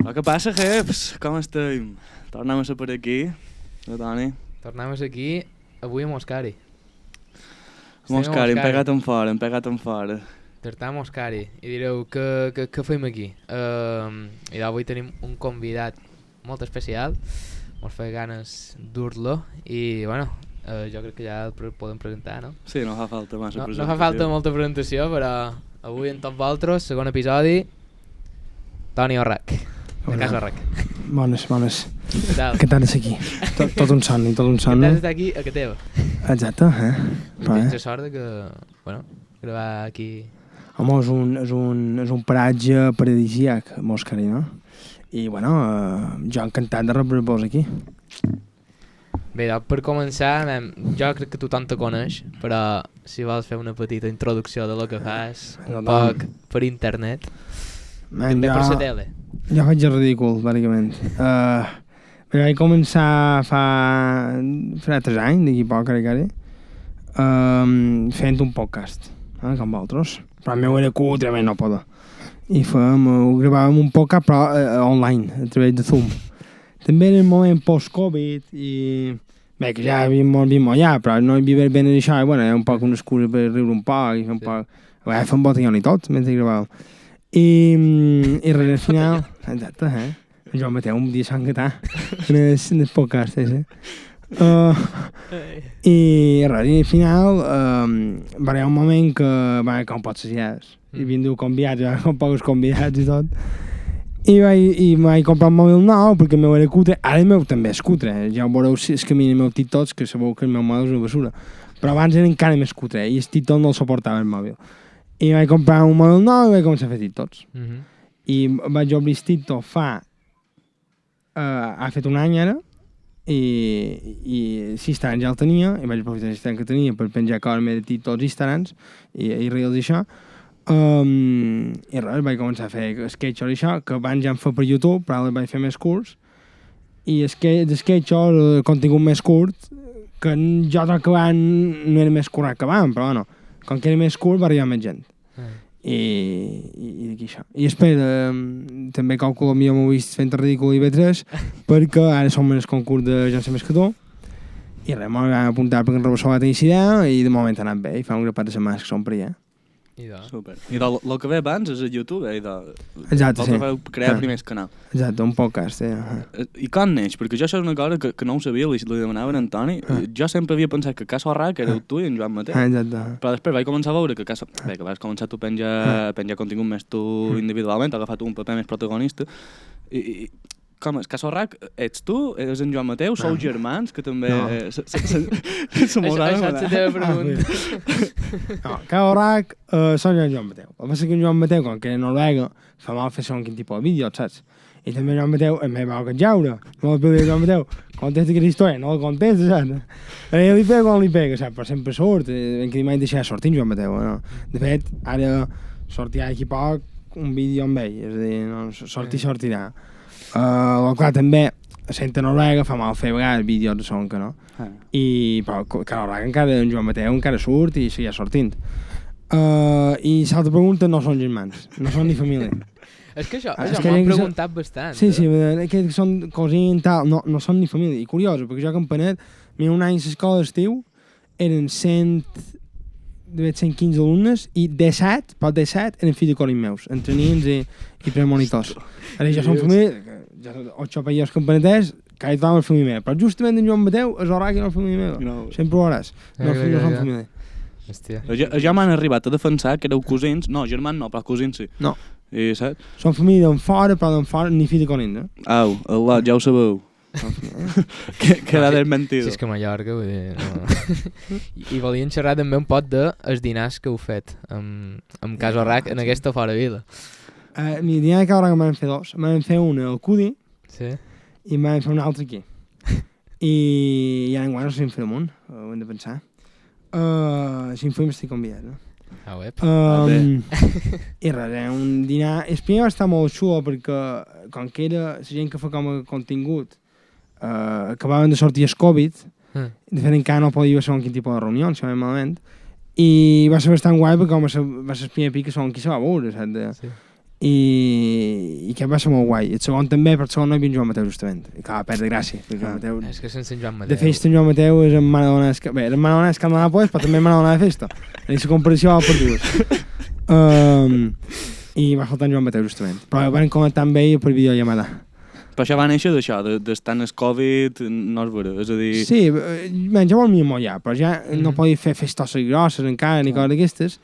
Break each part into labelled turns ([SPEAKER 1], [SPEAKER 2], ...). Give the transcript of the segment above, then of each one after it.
[SPEAKER 1] Què passa, jeps? Com estem? Tornem a ser per aquí, Toni.
[SPEAKER 2] Tornem a ser aquí, avui a Moscari.
[SPEAKER 1] Moscari, hem pegat en fora.
[SPEAKER 2] Tornem a Moscari. I direu, què fem aquí? I avui tenim un convidat molt especial. Mos fa ganes dur-lo. I, bueno, jo crec que ja el podem presentar, no?
[SPEAKER 1] Sí, no fa falta massa presentació.
[SPEAKER 2] No fa falta molta presentació, però avui en tots vosaltres, segon episodi, Toni Orrac, de Casa Orrac.
[SPEAKER 3] Bones.
[SPEAKER 2] Què
[SPEAKER 3] tal és aquí? Tot un son.
[SPEAKER 2] Què tal estar aquí a casa teva?
[SPEAKER 3] Exacte,
[SPEAKER 2] Tens la sort que, bueno, gravar aquí...
[SPEAKER 3] Home, és un paratge paradisíac, Moscari, no? I, bueno, jo encantat de rebre-vos aquí.
[SPEAKER 2] Bé, per començar, jo crec que tothom te coneix, però si vols fer una petita introducció de lo que fas, un poc per internet, també per la tele.
[SPEAKER 3] Jo faig el ridícul, bàsicament. Però vaig començar fa 3 anys, d'aquí poc, fent un podcast, com vosaltres. Però el meu era cutre, no poder. I gravàvem un podcast, però online, a través de Zoom. També era el moment post-Covid i... Bé, que ja havíem vist allà, però no hi havia ben això, i bueno, era un poc una excusa per riure un poc, i fer un poc... Fer un botellón i tot, mentre gravàvem. I res, al final... Exacte, Jo Mateu, un dia s'engatà en el podcast, I res, i al final va haver un moment que va haver com pots ser hi havia 10 convidats, hi va haver com pocs convidats i tot. I vaig comprar un mòbil nou perquè el meu era cutre. Ara el meu també és cutre. Ja ho veureu si és que a mi el meu TikToks, que sabeu que el meu mòbil és una basura. Però abans era encara més cutre i el TikTok no el suportava el mòbil. I vaig comprar un mòbil nou i vaig començar a fer TikToks. I vaig obrir el TikTok ha fet un any ara i 6 anys ja el tenia i vaig aprofitar el temps que tenia per penjar coses més de TikToks, Instagrams i Reels i això. I res, vaig començar a fer sketchos i això, que abans ja em feia per YouTube, però ara vaig fer més curts. I de sketchos, el contingut més curt, que jo trobo que abans no era més curt que abans, però bueno, com que era més curt va arribar més gent. I d'aquí això. I espera, també calculo a mi m'ho vist fent el ridícul i B3, perquè ara som en el concurs de Jo sé més que tu. I res, m'ho vam apuntar perquè en Robossó va tenir idea i de moment ha anat bé, i fa un grapat de setmanes que som per allà.
[SPEAKER 1] Super. I el que ve abans és a YouTube,
[SPEAKER 3] Exacte, sí.
[SPEAKER 1] Vau crear el primer canal.
[SPEAKER 3] Exacte, un podcast,
[SPEAKER 1] I com neix? Perquè jo això és una cosa que no ho sabia, li demanava a Antoni. Jo sempre havia pensat que Casa Orrac era tu i en Joan Mateu.
[SPEAKER 3] Exacte.
[SPEAKER 1] Però després vaig començar a veure que que vas començar tu a penjar contingut més tu individualment, has agafat un paper més protagonista. I com és? Casa Orrac, ets tu? És en Joan Mateu? Sou germans? Que també...
[SPEAKER 2] Això és la teva pregunta.
[SPEAKER 3] No, Casa Orrac són en Joan Mateu. El que passa que en Joan Mateu, com que era Noruega, fa mal fer segon quin tipus de vídeo, saps? I també Joan Mateu, em va que jaure. No el Joan Mateu, contesta aquesta història, no el contesta, saps? Ara li pega quan li pega, saps? Però sempre surt. Ben que mai deixar sortir en Joan Mateu, no? De fet, ara sortirà d'aquí poc un vídeo amb ell, és a dir, sortirà. Clar, també, sent a Noruega, fa mal fer a vegades vídeos de son que no. Però a Noruega encara en Joan Mateu encara surt i seguirà sortint. I l'altra pregunta, no són germans, no són ni família.
[SPEAKER 2] És que això m'ho han preguntat bastant.
[SPEAKER 3] Sí, que són cosins i tal, no són ni família. I curioso, perquè jo a Campanet, un any a l'escola d'estiu, eren 115 alumnes i 17 eren fills de corins meus, entre nins i premonitors. Ara ja són família, ja són 8 països campaneters, que hi tothom és família meva. Però justament en Joan Mateu és Orrac i no és família meva. Sempre ho veuràs. No són família.
[SPEAKER 2] Hòstia.
[SPEAKER 1] Ja m'han arribat a defensar que éreu cosins, no, germans no, però cosins sí.
[SPEAKER 3] No.
[SPEAKER 1] I saps?
[SPEAKER 3] Són família d'en fora, però d'en fora ni fill de corins,
[SPEAKER 1] Au, Allah, ja ho sabeu. Queda desmentido.
[SPEAKER 2] Si és que a Mallorca, vull dir... No. I volien xerrar també un pot dels dinars que heu fet amb Casa Orrac en aquesta fora vila.
[SPEAKER 3] Mi dinar de Casa Orrac m'han fer 2. M'han fer una al Cudi i m'han fer una altra aquí. I ara enguany no sé si em farem un, ho hem de pensar. Si em farem estic convidat, no? I res, un dinar... El primer va estar molt xulo perquè com que era la gent que fa com a contingut acabaven de sortir el Covid, de fet encara no podia ser quin tipus de reunió, si no malament, i va ser bastant guai perquè va ser el primer pic que som qui se va veure, saps? i que va ser molt guai. El segon també, però el segon no hi havia en Joan Mateu, justament. I clar, va perdre gràcia. Mateu...
[SPEAKER 2] És que sense en Joan Mateu...
[SPEAKER 3] De festa en Joan Mateu és en Maradona... Bé, era Maradona és Camp de Nàpoles, però també Maradona de festa. I la comparació va per dues. I va faltar en Joan Mateu, justament. Però van connectar amb ell per videollamada.
[SPEAKER 1] Però això va néixer d'això, d'estar en el Covid, no és vera, és a dir...
[SPEAKER 3] Sí, ja volíem molt ja, però ja no podia fer festosses grosses encara, ni coses d'aquestes.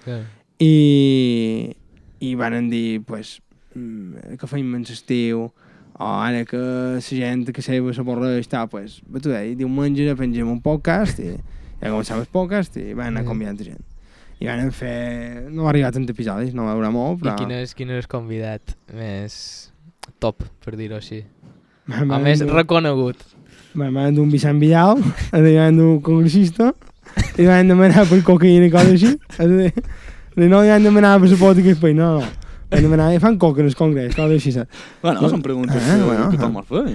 [SPEAKER 3] I van dir, pues, que feim en l'estiu, o ara que la gent que seva s'avorreix, pues, tu deia, diumenge pengem un podcast, i ja començava el podcast, i van anar convidant gent. I van fer... No va arribar tant episodis, no va durar molt, però...
[SPEAKER 2] I quin és el convidat més top, per dir-ho així? O més reconegut.
[SPEAKER 3] Van d'un Vicent Vidal, van d'un congressista, i van demanar per cocaïna i coses així. No van demanar per la política del país, no. Van demanar, fan coca en el congrés, coses així.
[SPEAKER 1] Bueno, són preguntes que tothom el fa.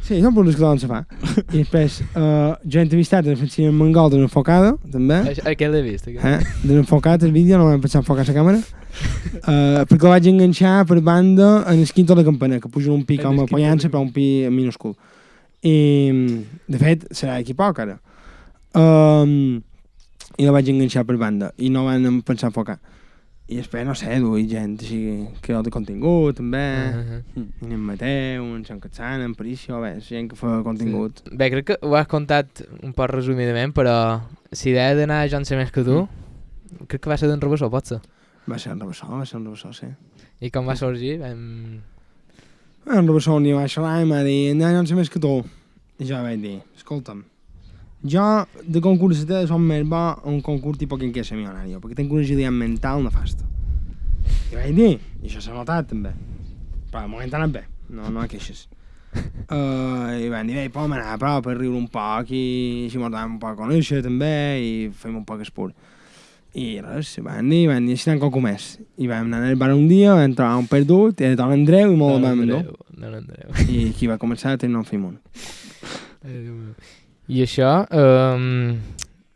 [SPEAKER 3] Sí, són preguntes que tothom se fa. I després, jo he entrevistat a Francina Mangol de l'Enfocada, també.
[SPEAKER 2] Aquest l'he vist.
[SPEAKER 3] De l'Enfocat, el vídeo, no vam pensar enfocar la càmera. Perquè el vaig enganxar per banda en el quinto de la campana, que puja un pi com a pollança, però un pi minúscul. I, de fet, serà d'aquí poc, ara. I la vaig enganxar per banda, i no van pensar enfocar. I després, no sé, duia gent així, creador de contingut, també. En Mateu, en Sant Catzana, en Parício, bé, gent que fa contingut.
[SPEAKER 2] Bé, crec que ho has contat un poc resumidament, però la idea d'anar a Jo en sé més que tu, crec que va ser d'en Rabassó, pot ser?
[SPEAKER 3] Va ser en Rabassó, sí.
[SPEAKER 2] I com va sorgir?
[SPEAKER 3] En Rabassó n'hi va xerrar i m'ha dit, no en sé més que tu. I jo vaig dir, escolta'm, jo de concurs de som més bo a un concurs tipus que és milionari, perquè tinc una agilitat mental nefasta. I vaig dir, i això s'ha notat també, però de moment ha anat bé, no hi ha queixes. I van dir, bé, podem anar a prop per riure un poc i així mos donem un poc a conèixer també i fem un poc esport. I res, van dir, així tant com més. I vam anar al bar un dia, vam trobar un perdut, era Don Andreu i molt el vam endur. I aquí va començar a tenir un fimón.
[SPEAKER 2] I això,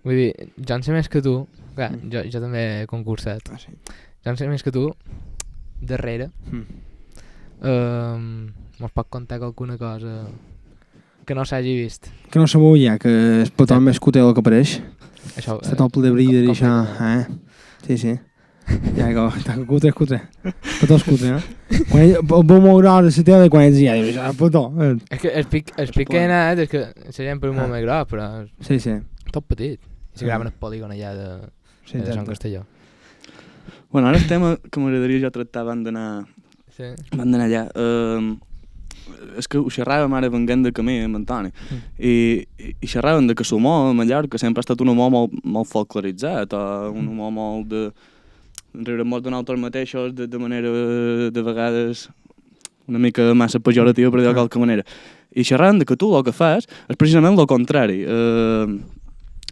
[SPEAKER 2] vull dir, jo en sé més que tu, clar, jo també he concursat, jo en sé més que tu, darrere, mos pot contar alguna cosa que no s'hagi vist?
[SPEAKER 3] Que no sabeu ja, que és tothom més cuter del que apareix.
[SPEAKER 2] Això,
[SPEAKER 3] està tot ple de brider i això, Sí. Ja, que cutre és cutre. Petó és cutre, Quan el veu moure hora a la tele quan ets ja, dius, petó.
[SPEAKER 2] És que el pic que he anat és que la gent per un molt més gros, però...
[SPEAKER 3] Sí.
[SPEAKER 2] Tot petit. I se graven el polígon allà de Sant Castelló.
[SPEAKER 1] Bueno, ara el tema que m'agradaria jo tractar van d'anar allà. És que ho xerràvem ara venint de camí amb Antoni i xerràvem de que l'humor a Mallorca sempre ha estat un humor molt folcloritzat o un humor molt de riure-nos de nosaltres mateixos de manera de vegades una mica massa pejorativa per dir-ho de qualque manera i xerràvem de que tu el que fas és precisament el contrari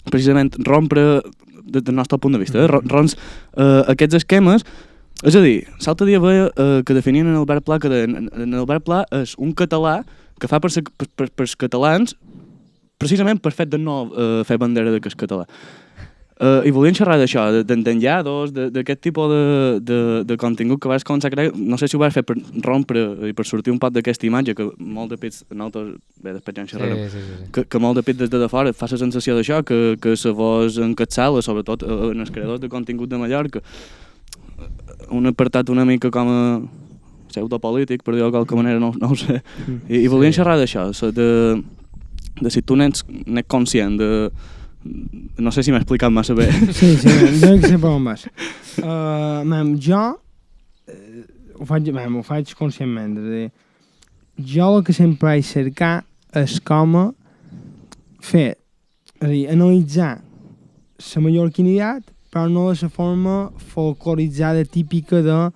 [SPEAKER 1] precisament rompre del nostre punt de vista romps aquests esquemes. És a dir, l'altre dia veia que definien en Albert Pla que en Albert Pla és un català que fa per els catalans precisament per fet de no fer bandera de que és català. I volien xerrar d'això, d'enllados, d'aquest tipus de contingut que vas començar a crear. No sé si ho vas fer per rompre i per sortir un poc d'aquesta imatge que molt de pits, nosaltres, bé, després ja en xerrarem, que molt de pits des de fora fa la sensació d'això, que se vos encapçala, sobretot en els creadors de contingut de Mallorca, un apartat una mica com a pseudopolític, per dir-ho de qualque manera, no ho sé. I volien xerrar d'això, de si tu n'ets conscient de... No sé si m'he explicat massa bé.
[SPEAKER 3] Sí, jo que sé per on vas. Jo ho faig conscientment, és a dir, jo el que sempre vaig cercar és com fer, és a dir, analitzar la mallorquinitat però no de la forma folcloritzada típica de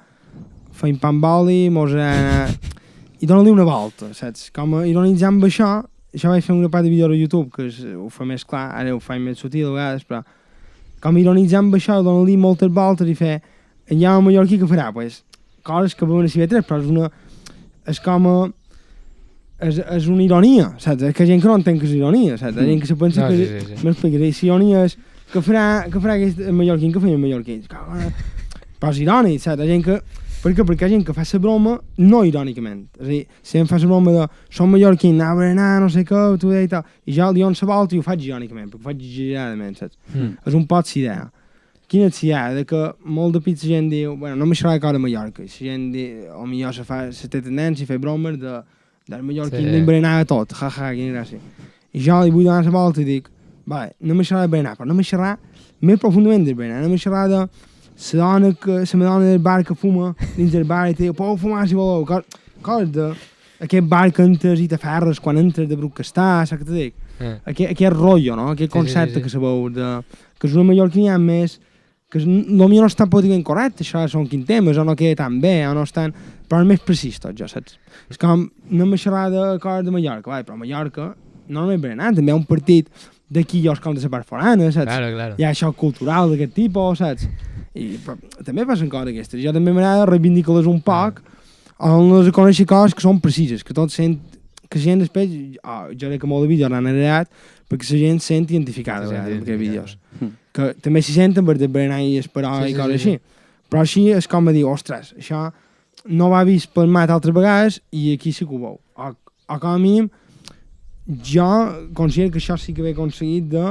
[SPEAKER 3] feim pa amb oli, i dona-li una volta, saps? Com ironitzant amb això vaig fer una part de vídeo a YouTube, que ho fa més clar, ara ho faig més sutil a vegades, però com ironitzant amb això, dona-li moltes voltes i fer, hi ha un mallorquí que farà, pues, coses que veuen a CV3, però és com és una ironia, saps? És que gent que no entén que és ironia, saps? Gent que se pensa que... M'explicaré, si ironia és que farà aquest mallorquí, que feia mallorquí. Però és irònic, saps? La gent que Per què? Perquè hi ha gent que fa la broma no irònicament. És a dir, si em fa la broma de som mallorquín, a berenar, no sé què, tu i tal, i ja el diuen la volta i ho faig irònicament, perquè ho faig exageradament, saps? És un pot l'idea. Quina és l'idea? De que molt de pit la gent diu, bueno, no m'aixerà que a Mallorca, i la gent diu, o millor se té tendència a fer bromes del mallorquín d'emberenar a tot, quina gràcia. I jo li vull donar la volta i dic, vale, no m'aixerà de berenar, però no m'aixerà més profundament de berenar, no m'aixerà de la madona del bar que fuma dins del bar i te diu, podeu fumar si voleu. Coses d'aquest bar que entres i t'aferres quan entres de bruc que està, saps què te dic? Aquest rotllo, no? Aquest concepte que sabeu, que és una mallorquina més, que potser no està políticament correcte, això són quins temes, o no queda tan bé, o no estan... Però és més precís tot, jo, saps? És com, no m'he xerrat de coses de Mallorca, però Mallorca no només berenar, també hi ha un partit d'aquí i els com de la part forana, saps?
[SPEAKER 2] Claro.
[SPEAKER 3] Hi ha això cultural d'aquest tipus, saps? Però també passen coses d'aquestes. Jo també m'agrada reivindicar-les un poc on les conèixer coses que són precises, que tot sent... que la gent després... jo crec que molt de vídeos l'han heredat perquè la gent se sent identificada amb aquests vídeos. Que també s'hi senten per berenar i esperar i coses així. Però així és com a dir, ostres, això no va vist per mat altres vegades i aquí sí que ho veu. O com a mínim, jo considero que això sí que he aconseguit de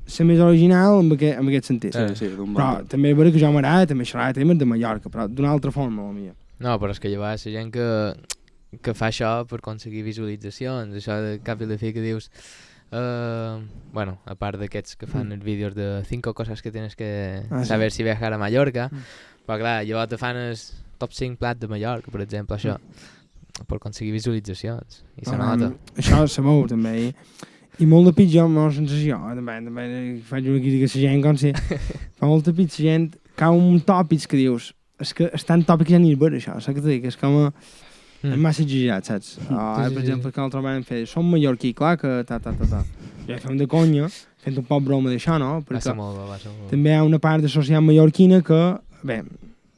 [SPEAKER 3] ser més original en aquest sentit.
[SPEAKER 1] Sí,
[SPEAKER 3] però també és veritat que jo m'agrada també xerrar de temes de Mallorca, però d'una altra forma, potser.
[SPEAKER 2] No, però és que llavors la gent que fa això per aconseguir visualitzacions, això de cap i la fi que dius... bueno, a part d'aquests que fan els vídeos de 5 coses que tienes que saber si viajar a Mallorca, però clar, llavors te fan el top 5 plats de Mallorca, per exemple, això, per aconseguir visualitzacions, i se nota.
[SPEAKER 3] Això sabeu, també, i molt de pit jo, la sensació, també faig una crítica a la gent, com si fa molt de pit la gent cau un tòpics que dius, és que és tan tòpic que ja ni és vera això, saps què t'ho dic? És com és massa exagerat, saps? Per exemple, que l'altre vegada em feia, som mallorquí, clar que ja fem de conya, fent un poc broma d'això, no? Perquè també hi ha una part de societat mallorquina que, bé,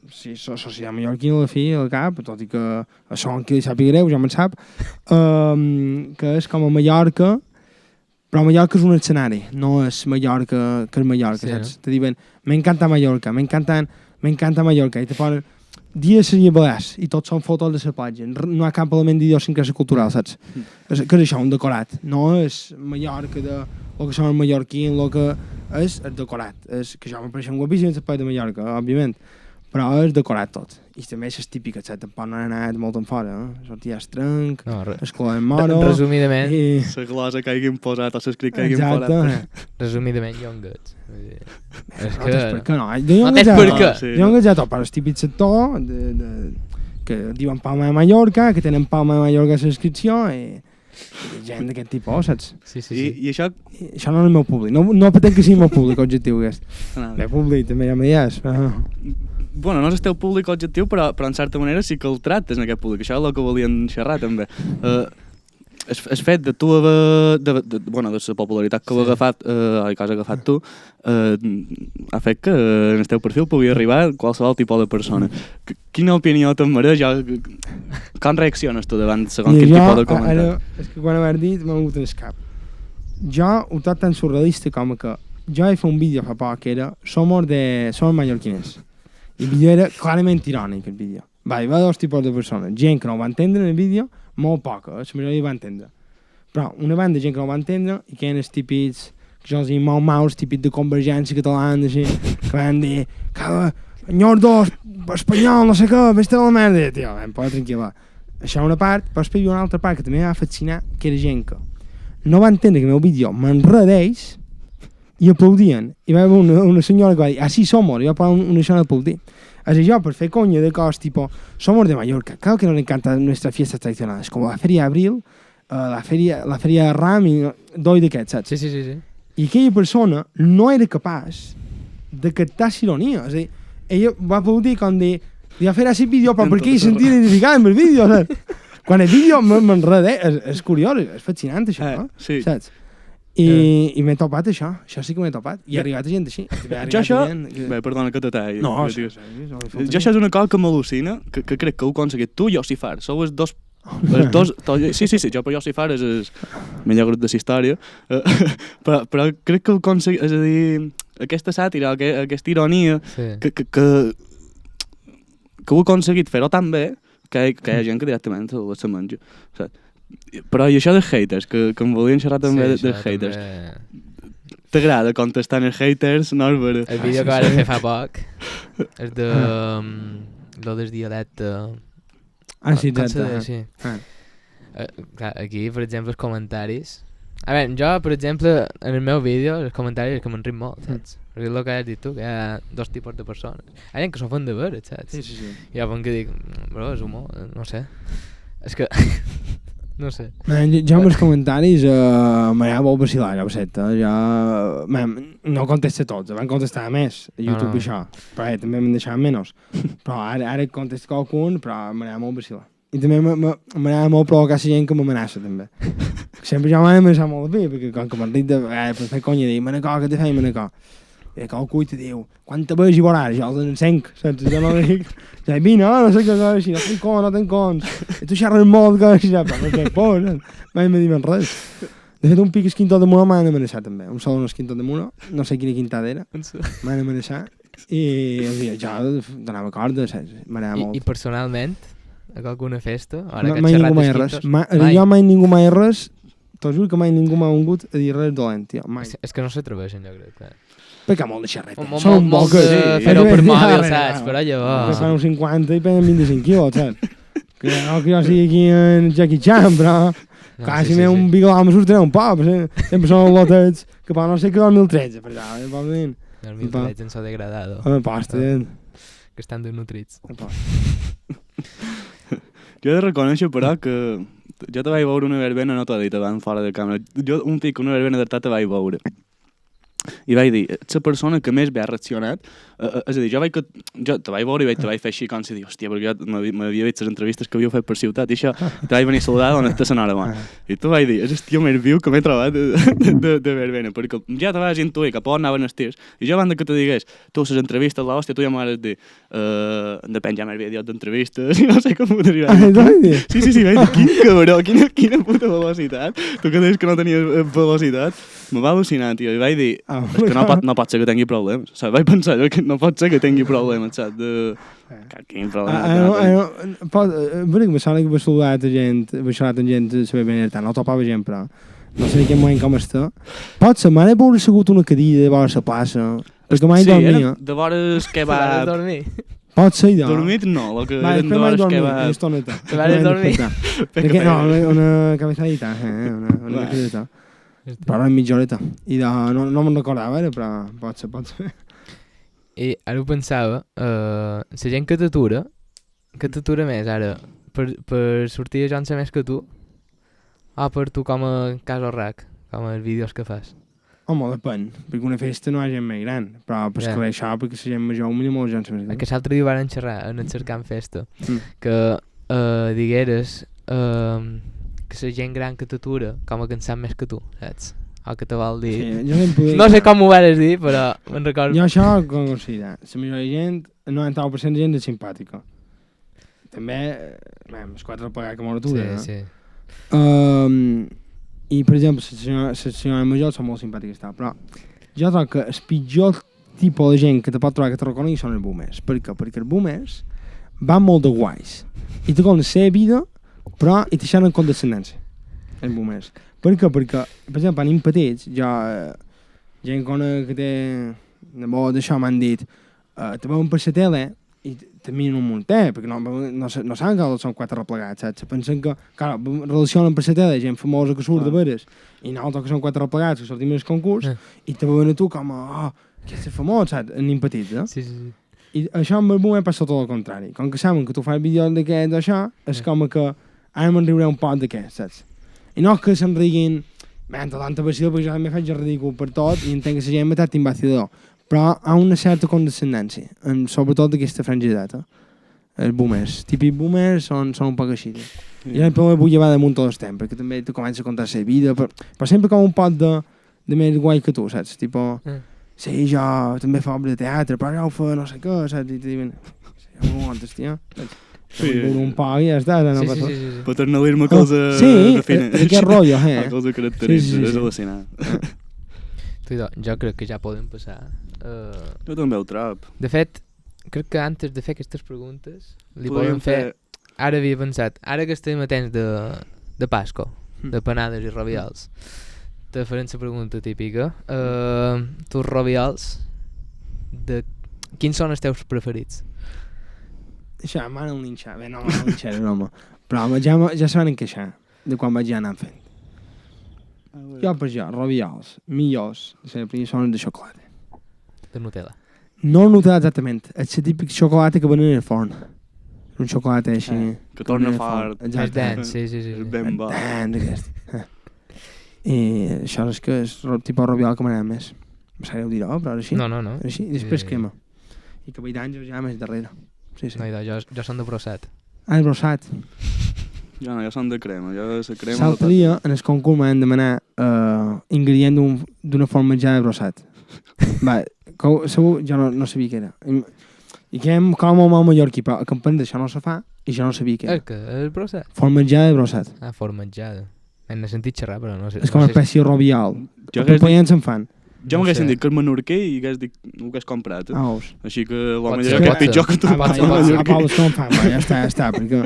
[SPEAKER 3] sí, societat mallorquina a la fi, al cap, tot i que això qui li sàpiga greu, ja me'n sap, que és com a Mallorca, però Mallorca és un escenari, no és Mallorca que és Mallorca, saps? Te diuen, m'encanta Mallorca, m'encanta Mallorca, i te ponen dies seria Balears, i tots són fotos de la platja, no hi ha cap element d'idiosincràsia cultural, saps? Que és això, un decorat, no és Mallorca de el que són els mallorquins, el que és el decorat, és que això m'apareixen guapíssims el país de Mallorca, òbviament, però és decorat tot. I també és típica, saps? Tampoc no han anat molt en fora, sortir a Estrenc, escolar en Moro...
[SPEAKER 2] Resumidament...
[SPEAKER 1] La glosa que hagin posat, o l'escrit que hagin posat.
[SPEAKER 3] Exacte.
[SPEAKER 2] Resumidament, Young Guts.
[SPEAKER 3] És que... Per què no? No
[SPEAKER 2] tens per què.
[SPEAKER 3] Young Guts ja tot, però el típic sector que diuen Palma de Mallorca, que tenen Palma de Mallorca a la inscripció i gent d'aquest tipus, saps?
[SPEAKER 2] Sí.
[SPEAKER 1] I això...
[SPEAKER 3] Això no és el meu públic. No pretenc que sigui el meu públic objectiu aquest. Bé, públic, també ja m'hi dius.
[SPEAKER 1] Bueno, no és el teu públic objectiu, però en certa manera sí que el tractes en aquest públic. Això és el que volien xerrar, també. El fet de tu haver... de la popularitat que l'ha agafat, que has agafat tu, ha fet que en el teu perfil pugui arribar qualsevol tipus de persona. Quina opinió te'n mereix? Com reacciones tu davant segons quin tipus de comentar?
[SPEAKER 3] És que quan ho has dit m'ha vingut en el cap. Jo ho tot tan surrealista com que jo he fet un vídeo fa poc que era Somos mallorquines. I el vídeo era clarament irònic, el vídeo. Va, hi va dos tipus de persones. Gent que no ho va entendre en el vídeo, molt poca, la majoria ho va entendre. Però una banda de gent que no ho va entendre i que eren els típics, que jo els dic maus, típics de Convergència Catalana, així, que van dir, Ñordo, espanyol, no sé què, vés-te a la merda. Tio, vam poder tranquil·lar. Això una part, però després hi ha una altra part que també va fascinar, que era gent que no va entendre que el meu vídeo m'enredeix i aplaudien. I va haver una senyora que va dir, así somos, i va parar una senyora a aplaudir. Así yo, por fe coño de cosas tipo, somos de Mallorca, claro que nos encantan nuestras fiestas tradicionales, como la Feria de Abril, la feria de Ram i d'oi d'aquests, saps?
[SPEAKER 2] Sí.
[SPEAKER 3] I aquella persona no era capaç de captar ironia. És a dir, ella va aplaudir quan dir, ja farà aquest vídeo, però perquè ell sentia identificat amb el vídeo, saps? Quan el vídeo m'enreda, és curiós, és fascinant això, no?
[SPEAKER 1] Sí.
[SPEAKER 3] Saps? I m'he topat això sí que m'he topat. I ha arribat gent així.
[SPEAKER 1] Jo això... Bé, perdona que t'atalli.
[SPEAKER 3] No,
[SPEAKER 1] jo això és una cosa que m'al·lucina, que crec que heu aconseguit tu i Josifar. Sou els dos... Sí, jo per Josifar és el millor grup de la història. Però crec que heu aconseguit... És a dir, aquesta sàtira, aquesta ironia, que que ho he aconseguit fer-ho tan bé que hi ha gent que directament se menja. Però i això de haters, que em volien xerrar també de haters. T'agrada contestar els haters, Norbert?
[SPEAKER 2] El vídeo que vaig fer fa poc és de... lo del dialecte...
[SPEAKER 3] Sí,
[SPEAKER 2] sí. Clar, aquí, per exemple, els comentaris... A veure, jo, per exemple, en el meu vídeo, els comentaris és que m'enric molt, saps? Perquè és el que has dit tu, que hi ha dos tipus de persones. Hi ha gent que s'ho fan de veure, saps?
[SPEAKER 3] Sí.
[SPEAKER 2] Hi ha gent que dic, bro, és humor, no sé. És que... no sé.
[SPEAKER 3] Jo amb els comentaris m'agrada molt vacilar, ja ho sé, ja... No contesta tots, van contestar més a YouTube i això, però també m'han deixat menys. Però ara contesto qualcun, però m'agrada molt vacilar. I també m'agrada molt provocar la gent que m'amenaça, també. Sempre jo m'ha amenaçat molt bé, perquè com que m'enric de per fer conya, dic, Manacó, què te feia, Manacó? I qualcú te diu, quanta vegades hi veuràs? Jo els encenc, saps? Jo no dic, vine, no sé què cosa així, no tenc cons. I tu xerres molt, que així, però no tinc por, saps? Mai me diuen res. De fet, un pic esquintó de Muro m'han amenaçat, també. Un sol esquintó de Muro, no sé quina quintada era, m'han amenaçat. I jo donava corda, saps? M'agrada molt.
[SPEAKER 2] I personalment, a alguna festa?
[SPEAKER 3] Mai ningú mai res. Jo mai ningú mai res, t'ho juro que mai ningú m'ha vingut a dir res dolent, tio.
[SPEAKER 2] És que no s'atreveixen, jo crec, clar.
[SPEAKER 3] Perquè molt de xerreta.
[SPEAKER 2] Són molt de fer-ho per mòbil, saps? Però llavors...
[SPEAKER 3] Que fan uns 50 i prenen 25 quilos, saps? Que no que jo sigui aquí en Jackie Chan, però... Clar, si m'he un bigolà me sortiré un poc, sempre són lotets que poden no sé que 2013, per allà, probablement.
[SPEAKER 2] 2013 en so degradado.
[SPEAKER 3] Pasta,
[SPEAKER 2] que estan desnutrits.
[SPEAKER 1] Jo he de reconèixer, però, que jo te vaig veure una verbena, no t'ho he dit abans, fora de càmera. Jo un pic, una verbena d'artat te vaig veure. I vaig dir, ets la persona que més bé ha reaccionat. És a dir, jo te vaig veure i te vaig fer així com si dir, hòstia, perquè jo m'havia vist les entrevistes que havíeu fet per ciutat i això, i te vaig venir a saludar on estàs en hora abans. I tu vaig dir, és el tio més viu que m'he trobat de verbena, perquè ja te vas intuir cap on anaven els tirs, i jo abans que te digués, tu les entrevistes, l'hòstia, tu ja m'has dir, de penjar més vídeos d'entrevistes, i no sé com ho t'arriba. Sí, vaig dir, quin cabró, quina puta velocitat. Tu que deies que no tenies velocitat, me va al·lucinar, tio, i vaig dir, és que no pot ser que tingui problemes. Vaig pensar que no pot ser que tingui problemes, saps? Quin problema.
[SPEAKER 3] Perquè em sembla que va saludar a gent, va xerrar amb gent, saber ben tant, no topava gent, però no sé en quin moment com està. Pot ser, m'ha d'haver assegut una cadira de vora la plaça, perquè mai dormia.
[SPEAKER 1] Sí, de vores que va...
[SPEAKER 2] dormir.
[SPEAKER 3] Pot ser, jo.
[SPEAKER 1] Dormit no, el que eren de vores que va...
[SPEAKER 2] Te vas dormir.
[SPEAKER 3] Perquè no, una cabezadita, una cabezadita. Però en mitja horeta. I no me'n recordava, però pot ser.
[SPEAKER 2] I ara ho pensava, la gent que t'atura més ara, per sortir jo en sé més que tu, o per tu com a Caso Rac, com els vídeos que fas?
[SPEAKER 3] Home, depèn, perquè una festa no hi ha gent més gran, però per esclar això, perquè la gent major millor molt gent més gran.
[SPEAKER 2] Que l'altre dia van xerrar en el cercant festa, que digueres que la gent gran que t'atura com a que en sap més que tu, saps? O que te vol dir...
[SPEAKER 3] Sí,
[SPEAKER 2] no sé com ho vas dir, però me'n recordo...
[SPEAKER 3] Jo això com considero. La major gent, el 99% de gent és simpàtica. També, els quatre al pagar que m'ho atura, no?
[SPEAKER 2] Sí.
[SPEAKER 3] I, per exemple, les senyores majors són molt simpàtiques, però jo trobo que el pitjor tipus de gent que te pot trobar que te reconegui són els boomers. Per què? Perquè els boomers van molt de guais. I te conten la seva vida, però i te xerren amb condescendència. Els boomers. Per què? Perquè, per exemple, anem petits, gent que té nebot d'això m'han dit te veuen per la tele i te miren un munter, perquè no saben que són quatre replegats, saps? Pensen que, clar, relacionen per la tele gent famosa que surt de veres i nosaltres que són quatre replegats que sortim al concurs i te veuen a tu com que és famós, saps? Anem petits, eh?
[SPEAKER 2] Sí.
[SPEAKER 3] I això amb el boom passa tot el contrari. Com que saben que tu fas vídeos d'aquest d'això, és com que ara me'n riuré un poc d'aquest, saps? I no que se'n riguin, tanta vacil, perquè jo també faig el ridícul per tot i entenc que la gent m'ha estat imbatiador. Però hi ha una certa condescendència, sobretot d'aquesta franja d'edat. Els boomers. Típics boomers són un poc així. I jo també vull llevar damunt tot el temps, perquè també te comença a contar la vida, però sempre com un pot de més guai que tu, saps? Tipo, sí, jo també fa obra de teatre, però jo ho fa no sé què, saps? I te diuen, ja m'ho aguantes, tio. Un poc i ja està.
[SPEAKER 2] Sí.
[SPEAKER 1] Paternalisme que els
[SPEAKER 3] defineix. Sí, aquest rotllo,
[SPEAKER 1] que els caracteritza, és al·lucinant.
[SPEAKER 2] Jo crec que ja podem passar.
[SPEAKER 1] Jo també ho trob.
[SPEAKER 2] De fet, crec que antes de fer aquestes preguntes li podem fer... Ara havia pensat, ara que estem a temps de Pasco, de panades i raviols, te farem la pregunta típica. Tu, raviols, quins són els teus preferits?
[SPEAKER 3] Això, m'han linxat. Bé, no m'han linxat, no, home. Però ja se van encaixar de quan vaig anar fent. Jo, per jo, raviols, millors, sempre són de xocolata.
[SPEAKER 2] De Nutella.
[SPEAKER 3] No Nutella exactament, és la típica xocolata que venen en el forn. Un xocolata així...
[SPEAKER 1] Que torna fort.
[SPEAKER 2] Més dens, sí.
[SPEAKER 1] És ben bo.
[SPEAKER 3] Dens, aquest. I això és que és el tipus raviol que m'agrada més. Me sabeu dir-ho, però així.
[SPEAKER 2] No.
[SPEAKER 3] Així, i després crema. I que d'àngels ja més darrere. Sí.
[SPEAKER 2] No, jo som de brossat.
[SPEAKER 3] El brossat.
[SPEAKER 1] Jo no, jo som de crema. Jo la crema...
[SPEAKER 3] L'altre dia, en el concurs m'han demanat ingredient d'una formatjada de brossat. Va, segur, jo no sabia què era. I que com el mallorquí, però a Campany d'això no se fa i jo no sabia què era.
[SPEAKER 2] El brossat?
[SPEAKER 3] Formatjada de brossat.
[SPEAKER 2] Ah, formatjada. N'he sentit xerrar, però no sé.
[SPEAKER 3] És com una espècie de rovial.
[SPEAKER 1] Jo
[SPEAKER 3] Popeyans se'n fan.
[SPEAKER 1] Jo m'haguessin dit que és menorquí i hagués dit ho que has comprat.
[SPEAKER 3] Aus.
[SPEAKER 1] Així que l'home
[SPEAKER 2] ser,
[SPEAKER 1] ja que és pitjor que tu.
[SPEAKER 2] pot ser.
[SPEAKER 3] Paules que no en fan, ja està, perquè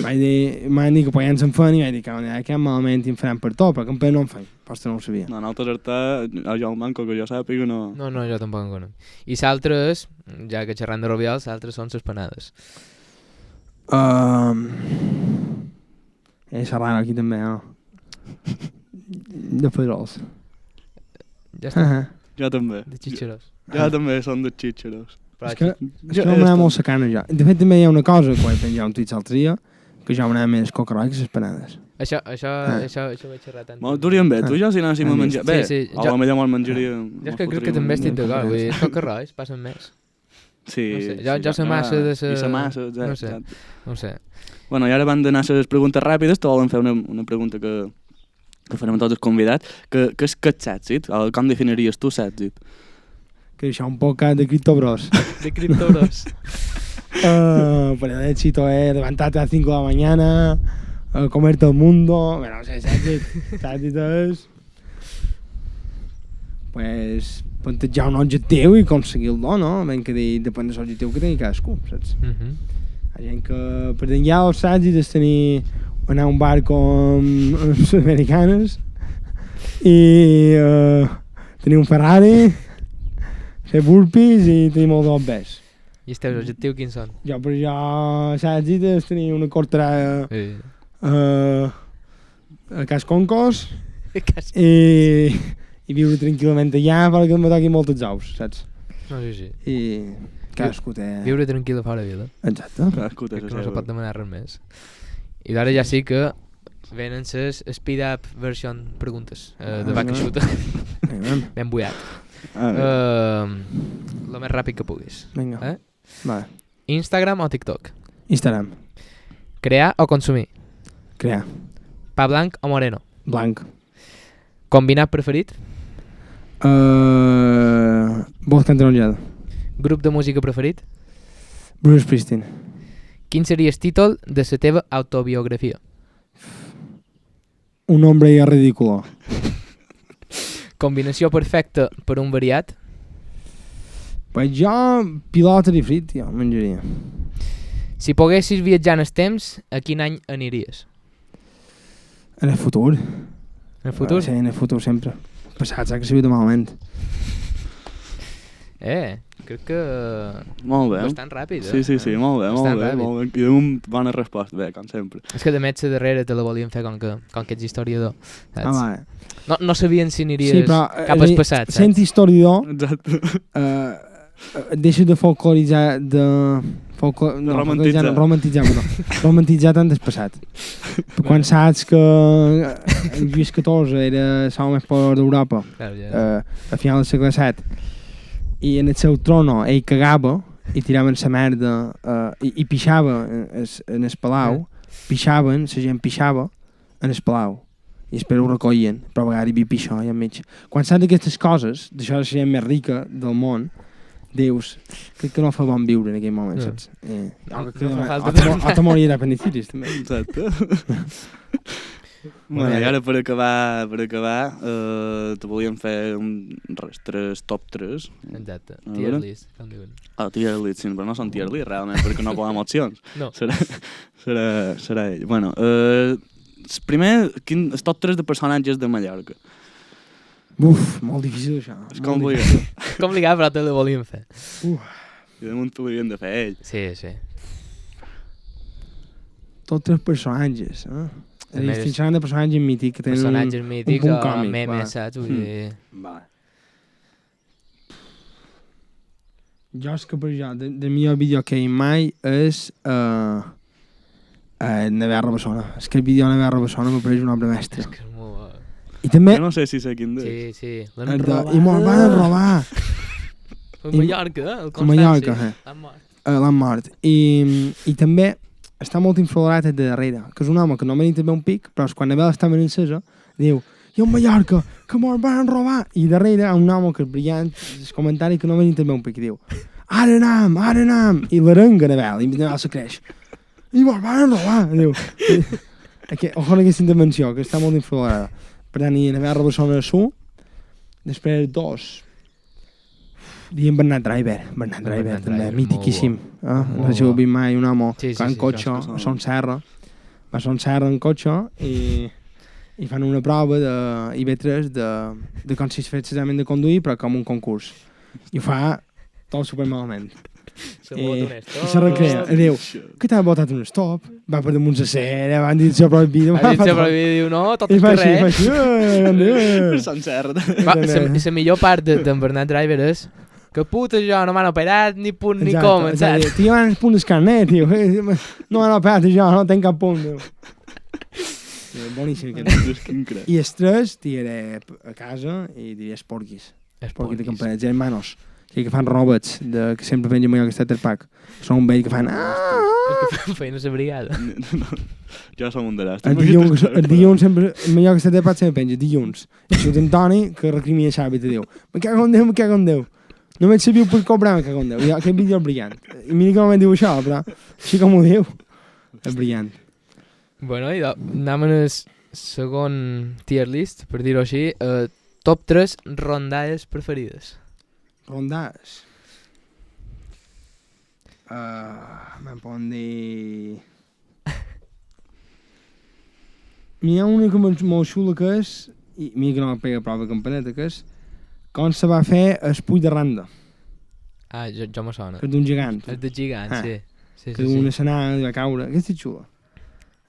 [SPEAKER 3] m'han dit que Popeyans se'n fan i vaig dir que malament i en faran per tot, però que en Campany no en fan. Posta no ho sabia.
[SPEAKER 1] No, nosaltres jo el manco que jo sàpiga no...
[SPEAKER 2] No, jo tampoc en conec. I s'altres, ja que xerrant de raviols, s'altres són les panades.
[SPEAKER 3] Serrano aquí també, no? De pedrols.
[SPEAKER 2] Ja està.
[SPEAKER 1] Jo també.
[SPEAKER 2] De xitxeros.
[SPEAKER 1] Jo també són de xitxeros.
[SPEAKER 3] És que no m'agrada molt la carn, jo. De fet, també hi ha una cosa que vaig penjar un tuit l'altre dia, que jo m'agrada més coca-roll que les panades.
[SPEAKER 2] Això ho vaig xerrar tant.
[SPEAKER 1] Duríem bé, tu i jo si anéssim a menjar... Bé, a la millor me'l menjaria...
[SPEAKER 2] Jo és que crec que també estic d'acord, vull dir, els coca-rolls passen més.
[SPEAKER 1] Sí.
[SPEAKER 2] Jo la massa de la...
[SPEAKER 1] I la massa, exacte.
[SPEAKER 2] No sé.
[SPEAKER 1] Bueno, i ara van d'anar les preguntes ràpides, te volen fer una pregunta que farem a tots els convidats, que és que ets sèxit? Com definiries tu sèxit?
[SPEAKER 3] Que això un poc de criptobros.
[SPEAKER 2] De criptobros.
[SPEAKER 3] Para el éxito es levantarte a las 5 de la mañana, comerte el mundo. Bueno, no sé, sèxit és... Pues, plantejar un objectiu i aconseguir-lo, no? Ben que dir, depèn de l'objectiu que tingui cadascú, saps? Hi ha gent que per enllà els sèxit és anar a un bar com les americanes i tenir un Ferrari, fer burpees i tenir molt d'obès.
[SPEAKER 2] I els teus objectius quins són?
[SPEAKER 3] Jo, per jo, sèxit és tenir una cortarada a Cas Concos i viure tranquil·lament allà perquè em toqui molts els ous, saps?
[SPEAKER 2] No, sí.
[SPEAKER 3] I cadascú té...
[SPEAKER 2] Viure tranquil a fora de vida.
[SPEAKER 3] Exacte.
[SPEAKER 1] Cadascú té
[SPEAKER 2] que no se pot demanar res més. I d'ara ja sí que venen les speed-up version preguntes de vaca xuta. Ben bullat. Lo més ràpid que puguis.
[SPEAKER 3] Vinga. Vale.
[SPEAKER 2] Instagram o TikTok?
[SPEAKER 3] Instagram.
[SPEAKER 2] Crear o consumir?
[SPEAKER 3] Crear.
[SPEAKER 2] Pa blanc o moreno?
[SPEAKER 3] Blanc.
[SPEAKER 2] Combinat preferit?
[SPEAKER 3] Vodka entaronjada.
[SPEAKER 2] Grup de música preferit?
[SPEAKER 3] Bruce Springsteen.
[SPEAKER 2] Quin seria el títol de la teva autobiografia?
[SPEAKER 3] Un hombre ya ridículo.
[SPEAKER 2] Combinació perfecta per un variat?
[SPEAKER 3] Pues jo, pilota i frit, jo menjaria.
[SPEAKER 2] Si poguessis viatjar en el temps, a quin any aniries?
[SPEAKER 3] En el futur.
[SPEAKER 2] En el futur?
[SPEAKER 3] Sí, en el futur sempre. Passat, saps que s'ha de malament.
[SPEAKER 2] Crec que...
[SPEAKER 1] Molt bé.
[SPEAKER 2] Bastant ràpid,
[SPEAKER 1] Sí, molt bé. I una bona resposta, bé, com sempre.
[SPEAKER 2] És que de metge darrere te la volien fer com que ets historiador, saps?
[SPEAKER 3] Vale.
[SPEAKER 2] No sabien si aniries cap al passat, saps?
[SPEAKER 3] Sent historiador,
[SPEAKER 1] Exacte.
[SPEAKER 3] deixa de folcloritzar, romantitzar tant el passat. Quan saps que Lluís XIV era l'home més poder d'Europa, a final del segle VII, i en el seu trono ell cagava i tiraven la merda i pixava en el palau, pixaven, la gent pixava en el palau i després ho recollien, però a vegades hi havia pixó i enmig. Quan saps aquestes coses, d'això de la gent més rica del món, dius, crec que no fa bon viure en aquell moment, saps? O te morirà d'apendicitis, també.
[SPEAKER 1] Exacte. Bueno, i ara per acabar, te volíem fer top 3.
[SPEAKER 2] Exacte, tier list, com diuen.
[SPEAKER 1] Tier list, sí, però no són tier list, realment, perquè no posem opcions.
[SPEAKER 2] No.
[SPEAKER 1] Serà ell. Bueno, primer, el top 3 de personatges de Mallorca.
[SPEAKER 3] Molt difícil, això.
[SPEAKER 1] És complicat.
[SPEAKER 2] Complicat, però te ho volíem fer.
[SPEAKER 1] I damunt t'ho havien de fer ell.
[SPEAKER 2] Sí.
[SPEAKER 3] Tots els personatges, Estic xerrant de personatges mítics que tenen
[SPEAKER 2] personatges mítics
[SPEAKER 3] un punt
[SPEAKER 2] o
[SPEAKER 3] còmic.
[SPEAKER 2] memes, saps? Vull dir...
[SPEAKER 3] Vale. Jo és que per jo, el millor vídeo que hi mai és Navarra Bessona. És que el vídeo de Navarra Bessona m'apareix una obra mestra.
[SPEAKER 2] És que és molt bo.
[SPEAKER 3] I també...
[SPEAKER 1] Jo no sé si sé quin d'ells.
[SPEAKER 2] Sí.
[SPEAKER 3] I me'l van robar.
[SPEAKER 2] A Mallorca, el
[SPEAKER 3] a Mallorca,
[SPEAKER 2] Constanci.
[SPEAKER 3] L'han mort. I també està molt infravalorat el de darrere, que és un home que no mereix també un pic, però quan la veu està ben encesa, diu, i a Mallorca, que me'l van robar. I darrere hi ha un home que és brillant, el comentari que no mereix també un pic, i diu, ara anam, i l'arenga Navel, i Navel se creix. I me'l van robar, diu. Ojo en aquesta intervenció, que està molt infravalorada. Per tant, i Navel Robassona a després 2, diem Bernat Driver també, mitiquíssim. No sé si ho vist mai, un home que va en cotxe a Son Serra, va a Son Serra en cotxe i fan una prova d'IV3 de com si es fes l'examen de conduir, però com un concurs. I ho fa tot supermalament. I se recrea, i diu, que t'ha botat un stop, va per damunt la cera, van dir això prohibit.
[SPEAKER 2] Va dir això prohibit, diu, no, tot el carrer.
[SPEAKER 3] I fa així,
[SPEAKER 1] Sant Serra.
[SPEAKER 2] La millor part d'en Bernat Driver és que puta jo, no m'han operat ni punt ni com, saps?
[SPEAKER 3] Tio, van els punts d'escarnet, tio. No m'han operat jo, no tenc cap punt, tio. Boníssim aquest. I els 3 tiraré a casa i diré esporquis. Esporquis de campanets, hermanos. Que fan robots, que sempre pengen millor que està el pack. Són un vell que fan...
[SPEAKER 2] És que feien la brigada.
[SPEAKER 1] Jo som un de l'ast.
[SPEAKER 3] El dilluns sempre, millor que està el pack sempre penja, dilluns. I surt en Toni que recrimia Xavi i te diu, me cago en Déu. Només sabiu per cobrar, me cago en Déu. I aquest vídeo és brillant. I mira com em diu això, però així com ho diu, és brillant.
[SPEAKER 2] Bueno, i anem en el segon tier list, per dir-ho així. Top 3 rondalles preferides.
[SPEAKER 3] Rondades. Me'n poden dir... N'hi ha una que molt xula que és, i mira que no me pega prou de campaneta, que és com se va fer el Puig de Randa.
[SPEAKER 2] Jo me sona.
[SPEAKER 3] Que és d'un gegant.
[SPEAKER 2] És de gegant, sí.
[SPEAKER 3] Que d'un escenari li va caure. Aquesta és xula.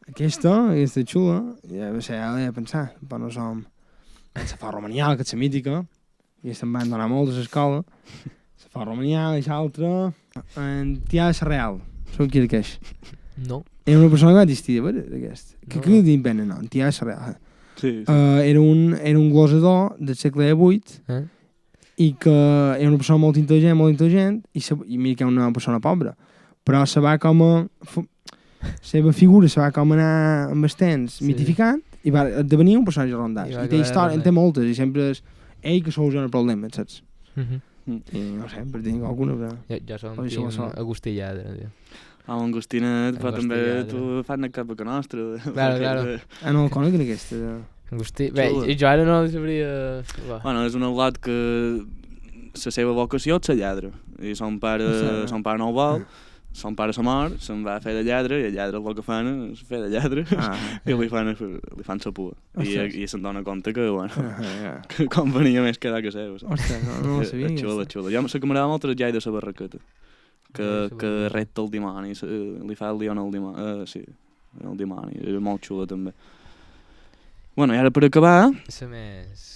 [SPEAKER 3] Aquesta és xula, ja va ser, he de pensar, però no som... Se fa romanial, que és la mítica, i se'n van donar molt a l'escola. Se fa romanial, i l'altra... En Tià Real. Sóc qui d'aquest.
[SPEAKER 2] No.
[SPEAKER 3] Era una persona que va existir, d'aquest. Que dic ben, no, en Tià Real.
[SPEAKER 1] Sí.
[SPEAKER 3] Era un glosador del segle XVIII i que era una persona molt intel·ligent, i mira que era una persona pobra. Però se va com a... La seva figura se va com anar amb el temps mitificant i va devenir un personatge rondat. I té història, en té moltes, i sempre és ell que soluciona el problema, saps? I no sé, per dir alguna, però...
[SPEAKER 2] Jo som un agustillada, tio.
[SPEAKER 1] Angostinet, però també tu fas net cap a que nostra.
[SPEAKER 2] Claro.
[SPEAKER 3] No, el conec aquesta.
[SPEAKER 2] Agustí... Bé, jo ara no sabria...
[SPEAKER 1] Bueno, és un al·lot que la seva vocació és la lladra. I son pare no ho vol, son pare se mor, se'n va a fer de lladre, i el lladre el que fan és fer de lladre, i li fan la pua. I se'n dona compte que, bueno, que com venia més quedar que seu.
[SPEAKER 3] Ostres, no ho sabia.
[SPEAKER 1] Xula. Jo sé que m'agrada molt el jai de la barraqueta, que reta el dimoni, li fa el lion al dimoni, sí, el dimoni, és molt xula també. Bueno, i ara per acabar...
[SPEAKER 2] La més...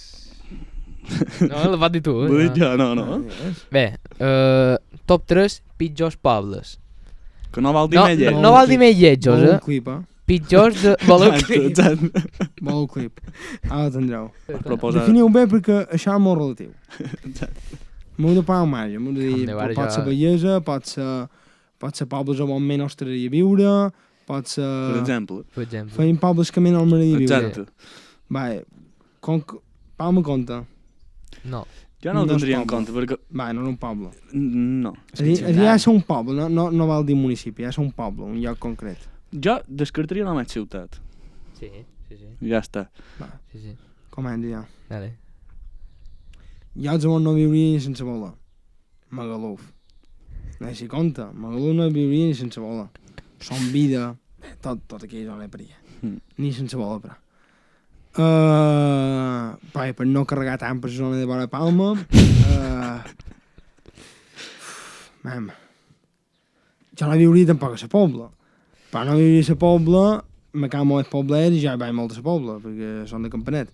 [SPEAKER 2] No, la vas dir tu,
[SPEAKER 1] Ho dic jo, no.
[SPEAKER 2] Bé, top 3 pitjors pobles.
[SPEAKER 1] Que no vol dir més lleig.
[SPEAKER 2] No vol dir més lletjos,
[SPEAKER 3] Vol un clip,
[SPEAKER 2] pitjors de... Vol un clip.
[SPEAKER 3] Vol un clip. Ara tindreu.
[SPEAKER 1] Definiu
[SPEAKER 3] bé perquè això és molt relatiu. M'ho de parar un marge, m'ho de dir, pot ser bellesa, pot ser pobles on menys m'agradaria viure, pot ser...
[SPEAKER 1] Per exemple.
[SPEAKER 3] Feim pobles que menys m'agradaria viure.
[SPEAKER 1] Exacte.
[SPEAKER 3] Va, Palma compta.
[SPEAKER 2] No.
[SPEAKER 1] Jo no ho tindria en compte, perquè...
[SPEAKER 3] Va, no és un poble.
[SPEAKER 1] No.
[SPEAKER 3] Ja és un poble, no vol dir municipi, ja és un poble, un lloc concret.
[SPEAKER 1] Jo descartaria només ciutat.
[SPEAKER 2] Sí. Sí, sí.
[SPEAKER 1] Ja està.
[SPEAKER 2] Sí, sí.
[SPEAKER 3] Començo ja.
[SPEAKER 2] Dale.
[SPEAKER 3] Llocs on no viuria ni sense voler. Magaluf. No sé si compta. Magaluf no viuria ni sense voler. Som vida. Tot aquella zona paria. Ni sense voler, però. Per no carregar tant per la zona de Vora Palma. Mam. Jo no viuria tampoc a la Pobla. Però no viuria a la Pobla, me cau molt el Poblet i ja hi vaig molt a la Pobla, perquè són de Campanet.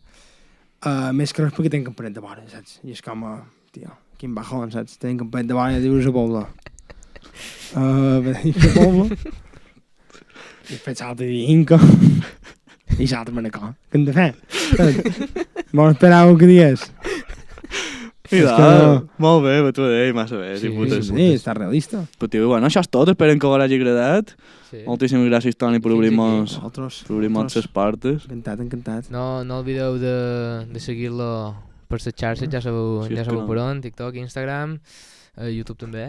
[SPEAKER 3] Més que res perquè tenen Campanet de vora, saps? I és com, tio, quin bajón, saps? Tenen Campanet de vora i dius a la Pobla. Vaig a la Pobla. I després salta de Inca. I salta Manacor. Què hem de fer? Bon, esperar que digués.
[SPEAKER 1] Molt bé, però tu massa bé.
[SPEAKER 3] Sí, està realista.
[SPEAKER 1] Però tio, bueno, això és tot, esperen que us hagi agradat.
[SPEAKER 2] Sí.
[SPEAKER 1] Moltíssimes gràcies, Toni, per obrir-nos les portes.
[SPEAKER 3] Encantat.
[SPEAKER 2] No oblideu de seguir-lo per les xarxes, ja sabeu,
[SPEAKER 1] Sí,
[SPEAKER 2] ja sabeu
[SPEAKER 1] no.
[SPEAKER 2] per on, TikTok, Instagram, YouTube també.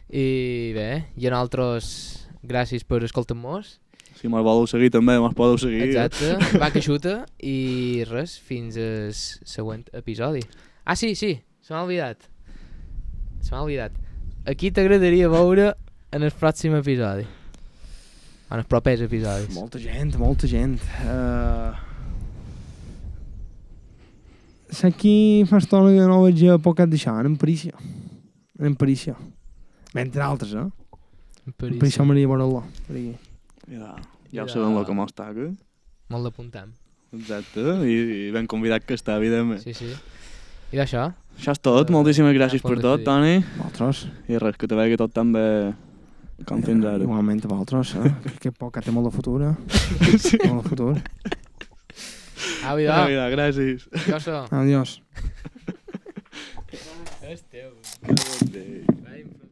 [SPEAKER 2] I bé, i a nosaltres, gràcies per escoltar-nos.
[SPEAKER 1] Si mos voleu seguir també, mos podeu seguir.
[SPEAKER 2] Exacte, va que xuta, i res, fins al següent episodi. Ah, sí, se m'ha oblidat. Aquí t'agradaria veure en el pròxim episodi. En els propers episodis.
[SPEAKER 3] Molta gent. Saps qui fa estona que no veig a poc d'això? En Parícia. Entre altres, En Parícia Maria Boraló.
[SPEAKER 1] Ja ho sabem el que mos toca.
[SPEAKER 2] Molt d'apuntam.
[SPEAKER 1] Exacte, i ben convidat que està, evidentment.
[SPEAKER 2] Sí. I d'això?
[SPEAKER 1] Això és tot, moltíssimes gràcies per tot, Toni.
[SPEAKER 3] Vosaltres.
[SPEAKER 1] I res, que te vegi tot tan bé com fins ara.
[SPEAKER 3] Igualment a vosaltres, que poc té molt de futur,
[SPEAKER 1] Sí.
[SPEAKER 3] Molt de futur.
[SPEAKER 2] Au, idò.
[SPEAKER 1] Gràcies.
[SPEAKER 2] Jo sóc.
[SPEAKER 3] Adiós.
[SPEAKER 2] És teu.
[SPEAKER 1] Que bon dia.